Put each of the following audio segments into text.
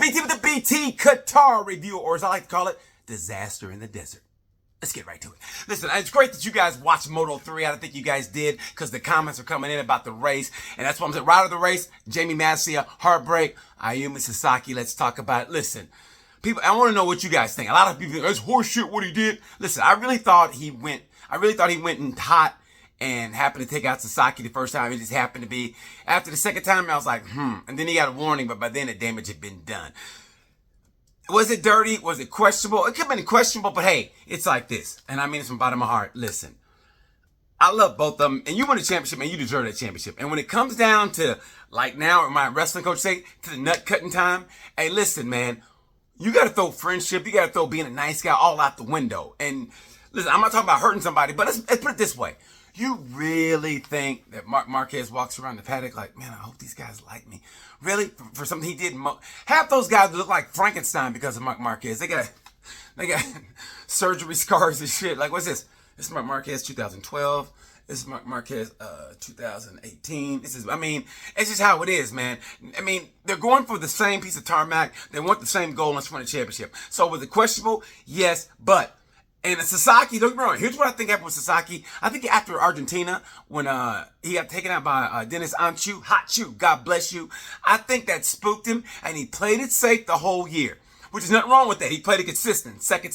BT with the BT Qatar review, or as I like to call it, disaster in the desert. Let's get right to it. Listen, it's great that you guys watched Moto 3. I don't think you guys did because the comments are coming in about the race. And that's what I'm saying. Right of the race, Jamie Masia, heartbreak, Ayumi Sasaki. Let's talk about it. Listen, people, I want to know what you guys think. A lot of people think, that's horseshit what he did. Listen, I really thought he went in hot and happened to take out Sasaki the first time. It just happened to be. After the second time, I was like, And then he got a warning, but by then the damage had been done. Was it dirty? Was it questionable? It could have been questionable, but hey, it's like this. And I mean this from the bottom of my heart. Listen, I love both of them. And you won a championship, and you deserve that championship. And when it comes down to, like now, or my wrestling coach say, to the nut cutting time, hey, listen, man, you got to throw friendship. You got to throw being a nice guy all out the window. And listen, I'm not talking about hurting somebody, but let's put it this way. You really think that Marc Marquez walks around the paddock like, man, I hope these guys like me? Really? For something he did? Half those guys look like Frankenstein because of Marc Marquez. They got surgery scars and shit. Like, what's this? This is Marc Marquez 2012. This is Marc Marquez 2018. This is, I mean, it's just how it is, man. I mean, they're going for the same piece of tarmac. They want the same goal and let's win a championship. So was it questionable? Yes, but and Sasaki, don't get me wrong, here's what I think happened with Sasaki. I think after Argentina, when he got taken out by Dennis Anchu, hot shoe, God bless you, I think that spooked him, and he played it safe the whole year, which is nothing wrong with that. He played it consistent, second,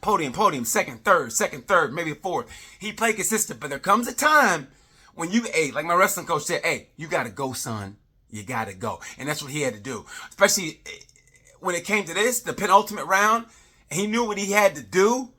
podium, second, third, maybe fourth. He played consistent, but there comes a time when you, like my wrestling coach said, hey, you got to go, son. You got to go. And that's what he had to do, especially when it came to this, the penultimate round. He knew what he had to do.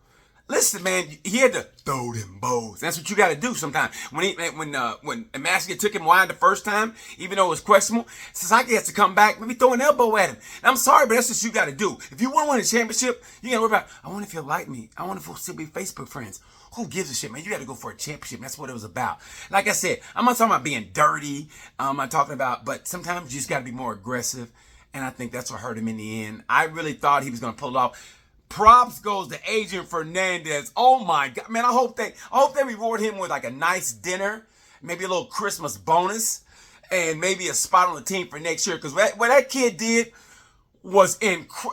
Listen, man, he had to throw them bows. That's what you got to do sometimes. When Masia took him wide the first time, even though it was questionable, Sasaki has to come back, maybe throw an elbow at him. And I'm sorry, but that's what you got to do. If you want to win a championship, you got to worry about, I wonder if he'll like me. I wonder if we'll still be Facebook friends. Who gives a shit, man? You got to go for a championship. That's what it was about. Like I said, I'm not talking about being dirty. I'm not talking about, but sometimes you just got to be more aggressive. And I think that's what hurt him in the end. I really thought he was going to pull it off. Props goes to Adrian Fernandez. Oh my God, man! I hope they reward him with like a nice dinner, maybe a little Christmas bonus, and maybe a spot on the team for next year. Because what that kid did was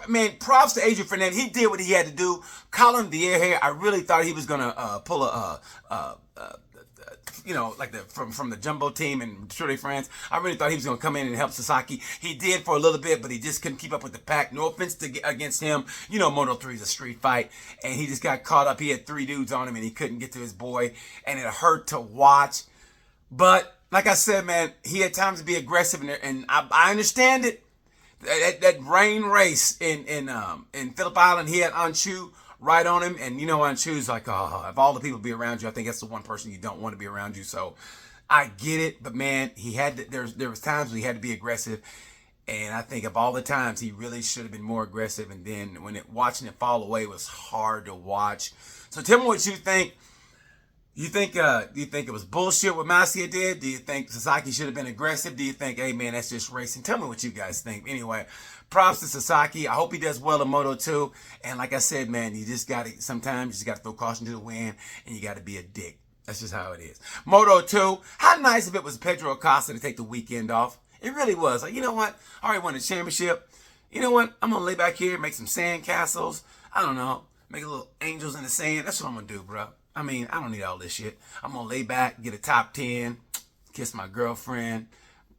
man. Props to Adrian Fernandez. He did what he had to do. Colin Dier, I really thought he was gonna pull like from the Jumbo team and Tour de France. I really thought he was going to come in and help Sasaki. He did for a little bit, but he just couldn't keep up with the pack. No offense against him. You know, Moto 3 is a street fight, and he just got caught up. He had 3 dudes on him, and he couldn't get to his boy, and it hurt to watch. But like I said, man, he had times to be aggressive, and I understand it. That rain race in Phillip Island, he had Anchu right on him, and you know, Anchu's like, oh, if all the people be around you, I think that's the one person you don't want to be around you. So I get it, but man, he had to, there was times when he had to be aggressive, and I think of all the times he really should have been more aggressive. And then watching it fall away was hard to watch. So tell me what you think. Do you think it was bullshit what Masia did? Do you think Sasaki should have been aggressive? Do you think, hey man, that's just racing? Tell me what you guys think. Anyway, props to Sasaki. I hope he does well in Moto 2. And like I said, man, sometimes you just got to throw caution to the wind, and you got to be a dick. That's just how it is. Moto 2, how nice of it was Pedro Acosta to take the weekend off. It really was. Like, you know what? I already won the championship. You know what? I'm going to lay back here, make some sand castles. I don't know. Make a little angels in the sand. That's what I'm going to do, bro. I mean, I don't need all this shit. I'm going to lay back, get a top 10, kiss my girlfriend,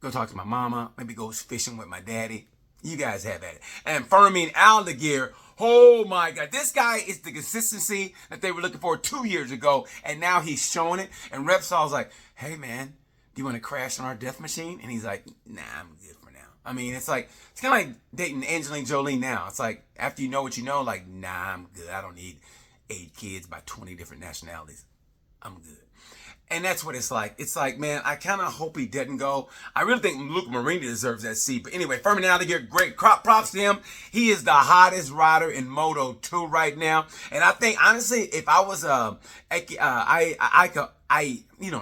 go talk to my mama, maybe go fishing with my daddy. You guys have at it. And Fermin Aldeguer, oh my God. This guy is the consistency that they were looking for 2 years ago, and now he's showing it. And Repsol's like, hey, man, do you want to crash on our death machine? And he's like, nah, I'm good for now. I mean, it's kind of like dating Angelina Jolie now. It's like, after you know what you know, like, nah, I'm good. I don't need 8 kids by 20 different nationalities. I'm good. And that's what it's like. It's like, man, I kind of hope he doesn't go. I really think Luke Marini deserves that seat. But anyway, Fermin Aldeguer, great. Props to him. He is the hottest rider in Moto 2 right now. And I think, honestly, if I was, you know what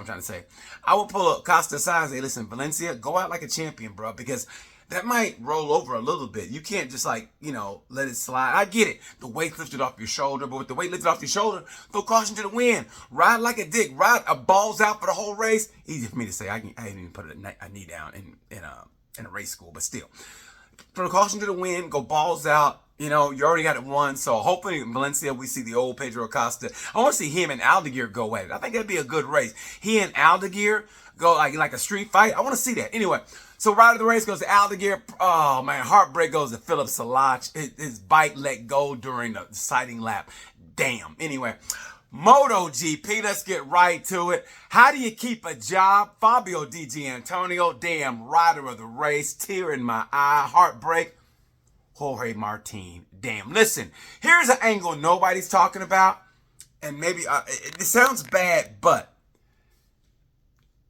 I'm trying to say. I would pull up Costa aside and say, listen, Valencia, go out like a champion, bro, because that might roll over a little bit. You can't just let it slide. I get it. The weight lifted off your shoulder, but with the weight lifted off your shoulder, throw caution to the wind. Ride like a dick. Ride a balls out for the whole race. Easy for me to say. I didn't even put a knee down in a race school, but still. from caution to the wind, go balls out. You know, you already got it won, so hopefully in Valencia we see the old Pedro Acosta. I want to see him and Aldeguer go at it. I think that'd be a good race. He and Aldeguer go like a street fight. I want to see that. Anyway, so right of the race goes to Aldeguer. Oh man, heartbreak goes to Philip Salach. His bike let go during the sighting lap. Damn. Anyway, Motogp, let's get right to it. How do you keep a job? Fabio Di Giannantonio, damn rider of the race, tear in my eye, heartbreak. Jorge Martin, damn. Listen, here's an angle nobody's talking about, and maybe it sounds bad, but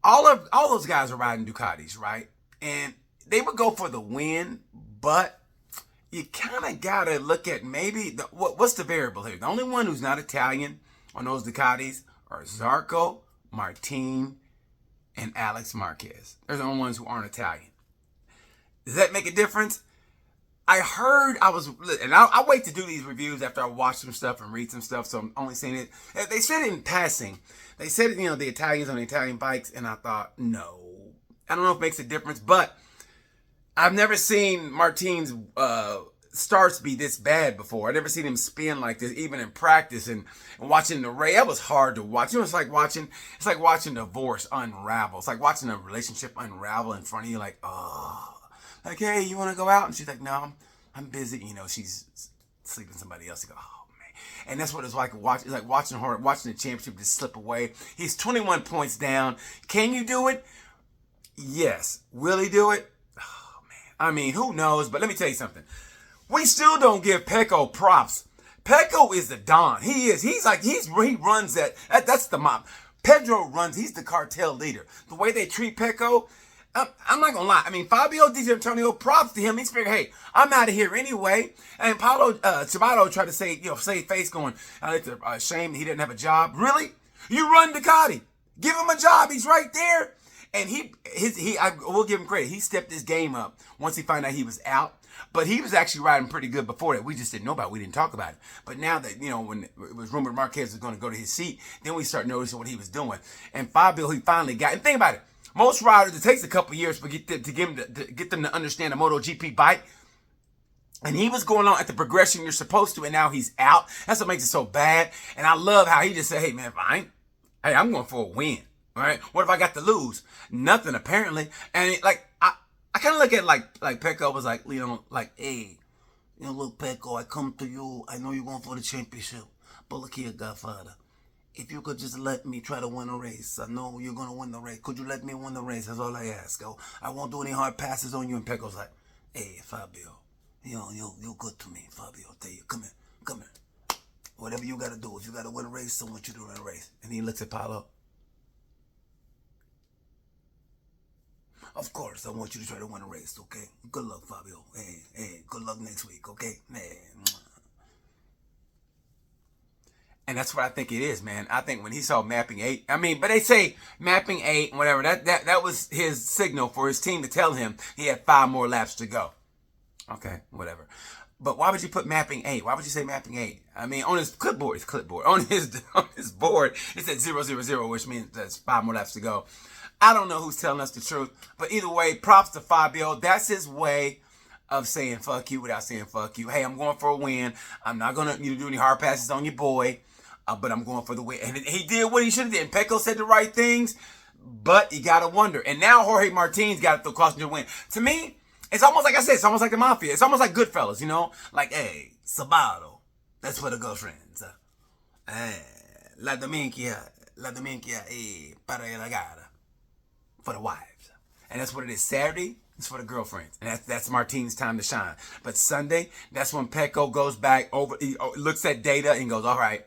all those guys are riding Ducatis, right? And they would go for the win, but you kind of gotta look at maybe what's the variable here. The only one who's not Italian on those Ducatis are Zarco, Martin, and Alex Marquez. They're the only ones who aren't Italian. Does that make a difference? I heard and I wait to do these reviews after I watch some stuff and read some stuff, so I'm only saying it. They said it in passing. They said, you know, the Italians on the Italian bikes, and I thought, no. I don't know if it makes a difference, but I've never seen Martin's starts be this bad before. I've never seen him spin like this, even in practice and watching the race. That was hard to watch. You know, it's like watching divorce unravel. It's like watching a relationship unravel in front of you, like, oh. Like, hey, you want to go out? And she's like, no, I'm busy. You know, she's sleeping with somebody else. You go, oh, man. And that's what it's like. It's like watching the championship just slip away. He's 21 points down. Can you do it? Yes. Will he do it? Oh, man. I mean, who knows? But let me tell you something. We still don't give Pecco props. Pecco is the Don. He is. He runs that's the mob. Pedro runs. He's the cartel leader. The way they treat Pecco, I'm not gonna lie. I mean, Fabio Di Giannantonio, props to him. He's figured, hey, I'm out of here anyway. And Paulo Ciabato tried to save face, going, it's a shame he didn't have a job. Really? You run Ducati. Give him a job. He's right there. And I will give him credit. He stepped his game up once he found out he was out. But he was actually riding pretty good before that. We just didn't know about it. We didn't talk about it. But now that, you know, when it was rumored Marquez was going to go to his seat, then we start noticing what he was doing. And Fabio, he finally got, and think about it. Most riders, it takes a couple years to get them to understand a MotoGP bike. And he was going on at the progression you're supposed to, and now he's out. That's what makes it so bad. And I love how he just said, hey, man, fine. Hey, I'm going for a win. All right? What if I got to lose? Nothing, apparently. And I kind of look at like Pecco was like, you know, like, hey, you know, look, Pecco, I come to you. I know you're going for the championship. But look here, Godfather. If you could just let me try to win a race. I know you're going to win the race. Could you let me win the race? That's all I ask. I won't do any hard passes on you. And Pecco's like, hey, Fabio, you're good to me, Fabio. I'll tell you, come here. Whatever you got to do. If you got to win a race, I want you to win a race. And he looks at Paulo. Of course, I want you to try to win a race, okay? Good luck, Fabio. Hey, good luck next week, okay? Man. And that's what I think it is, man. I think when he saw mapping 8, I mean, but they say mapping 8, whatever, that was his signal for his team to tell him he had 5 more laps to go. Okay, whatever. But why would you put mapping 8? Why would you say mapping 8? I mean, on his clipboard, on his board, it said 000, which means there's 5 more laps to go. I don't know who's telling us the truth, but either way, props to Fabio. That's his way of saying fuck you without saying fuck you. Hey, I'm going for a win. I'm not going to do any hard passes on your boy. But I'm going for the win. And he did what he should have did. And Pecco said the right things, but you got to wonder. And now Jorge Martin's got to throw caution to win. To me, it's almost like I said, it's almost like the Mafia. It's almost like Goodfellas, you know? Like, hey, Sabato, that's for the girlfriends. La domenica, para la gara, for the wives. And that's what it is. Saturday, it's for the girlfriends. And that's Martin's time to shine. But Sunday, that's when Pecco goes back over, he looks at data and goes, all right,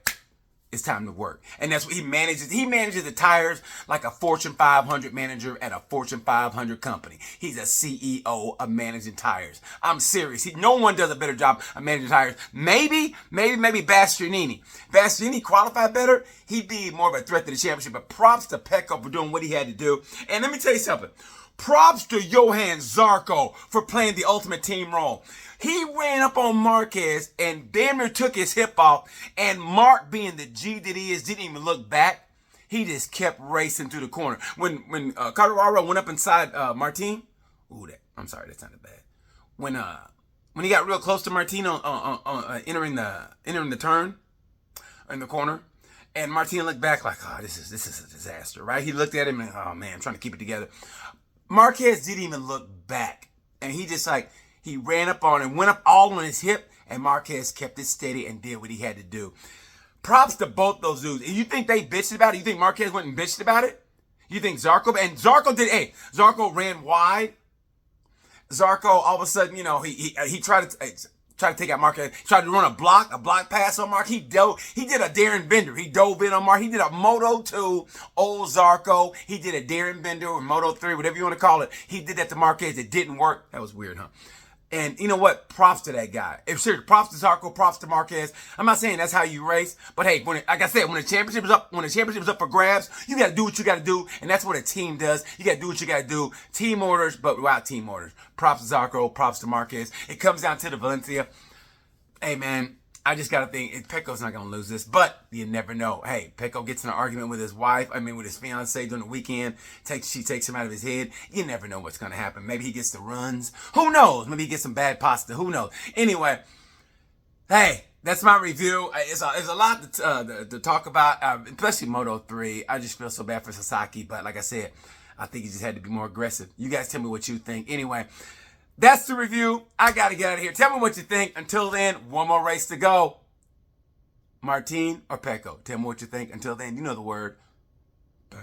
it's time to work. And that's what he manages. He manages the tires like a Fortune 500 manager at a Fortune 500 company. He's a CEO of managing tires. I'm serious. No one does a better job of managing tires. Maybe Bastianini. Bastianini qualified better. He'd be more of a threat to the championship. But props to Pecco for doing what he had to do. And let me tell you something. Props to Johan Zarco for playing the ultimate team role. He ran up on Marquez and damn near took his hip off. And Mark, being the G that he is, didn't even look back. He just kept racing through the corner. When Quartararo went up inside Martin, I'm sorry, that sounded bad. when he got real close to Martino entering the turn in the corner, and Martino looked back like, oh, this is a disaster, right? He looked at him and, oh man, I'm trying to keep it together. Marquez didn't even look back, and he just like, he ran up on him, went up all on his hip, and Marquez kept it steady and did what he had to do. Props to both those dudes. And you think they bitched about it? You think Marquez went and bitched about it? You think Zarco, and Zarco did, hey, Zarco ran wide. Zarco, all of a sudden, you know, he tried to take out Marquez. He tried to run a block pass on Mark. He did a Darren Bender. He dove in on Mark. He did a Moto 2, old Zarco. He did a Darren Bender or Moto 3, whatever you want to call it. He did that to Marquez. It didn't work. That was weird, huh? And you know what? Props to that guy. If serious, props to Zarco, props to Marquez. I'm not saying that's how you race, but hey, like I said, when the championship is up for grabs, you got to do what you got to do, and that's what a team does. You got to do what you got to do. Team orders, but without team orders. Props to Zarco, props to Marquez. It comes down to the Valencia. Hey man, I just got to think, Pecco's not going to lose this, but you never know. Hey, Pecco gets in an argument with his with his fiance during the weekend. She takes him out of his head. You never know what's going to happen. Maybe he gets the runs. Who knows? Maybe he gets some bad pasta. Who knows? Anyway, hey, that's my review. It's a lot to talk about, especially Moto 3. I just feel so bad for Sasaki, but like I said, I think he just had to be more aggressive. You guys tell me what you think. Anyway, that's the review. I got to get out of here. Tell me what you think. Until then, one more race to go. Martin or Pecco? Tell me what you think. Until then, you know the word. Bye.